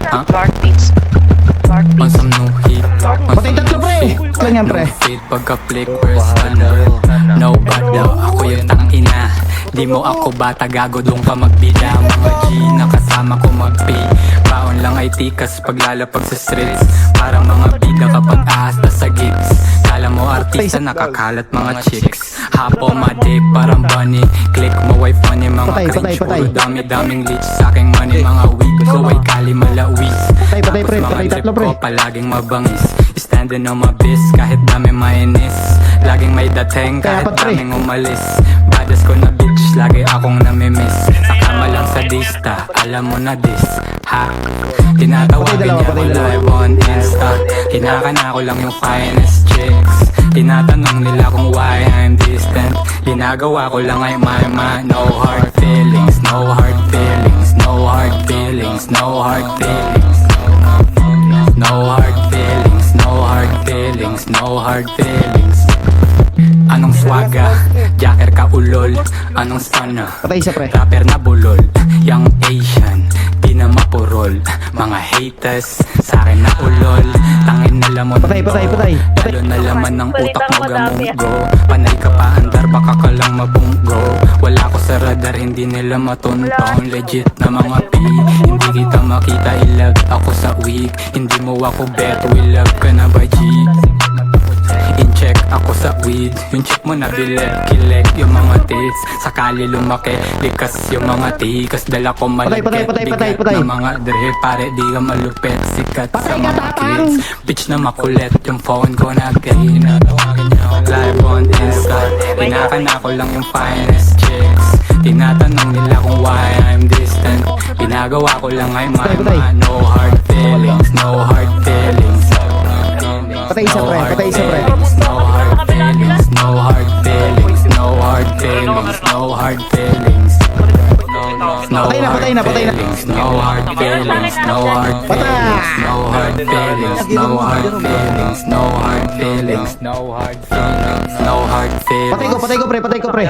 Dark Beats. On some new heat, Patay tatlo pre. Lang yan pre. feed pagka-flick, where's ano? No bad daw, ako yung tangina. Di mo ako bata, gago doon ka magbida. Mga G na kasama ko mag-pay. Baon lang ay tikas paglalapag sa streets. Parang mga bida kapag ahasta sa gigs. Kala mo artista, nakakalat mga chicks. Hapo madik, parang bunny. Click mo wife money, mga Patay, cringe. patay. Puro dami-daming leech sa aking money. Mga weed ko ay kali malawis. Patay, Tapos pre. mga Patay trip tatlo pre. ko palaging mabangis. Standing on my biz, kahit dami mainis. Laging may dating, Kaya kahit pa, pre. daming umalis. Badas ko na bitch, lagi akong namimiss. Sa kama lang sa dista, alam mo na this, ha? Tinatawagan Patay, niya ko dalawa. live on Insta. Kinakana ko lang yung finest chicks. Tinatanong nila kung why I'm distant. Ginagawa ko lang ay my no hard feelings, no hard feelings, no hard feelings, no hard feelings. No hard feelings, no hard feelings, no hard feelings. Anong swaga? Jacker ka ulol. Anong stunner? Patay isa pre. Rapper na bulol. Young Asian, di na mapurol. Mga haters, sa akin na ulol. Tangin na lamon Patay. Lalo na laman ng utak mo gamunggo. Panay ka pa andar, baka ka lang mabunggo. Wala ko sa radar, hindi nila matuntong. Legit na mga P, hindi kita makita, ilag ako sa week. Hindi mo ako bet, will love ka na ba G? In-check ako sa weed. Yung chick mo na bilet, kilek yung mga tits. Sakali lumaki, likas yung mga tikas. Dala ko malagkit, Patay. bigat na mga dre. Pare di ka malupit, sikat sa Patay ka, mga tatang! kids. Bitch na makulit, yung phone ko na gay. Tinatawagan niya ako live on Insta. Pinakana ko lang yung finest chicks. Tinatanong nila kung why I'm distant. Ginagawa ko lang ay Patay. no hard feelings, no hard feelings. Patay isa pre. Patay isa pre. No hard feelings, no hard feelings, no hard feelings, no hard feelings. Patay na. feelings, no hard feelings, no hard feelings, no hard feelings, no hard feelings, no hard feelings, no hard feelings, no hard feelings. Patay ko pre.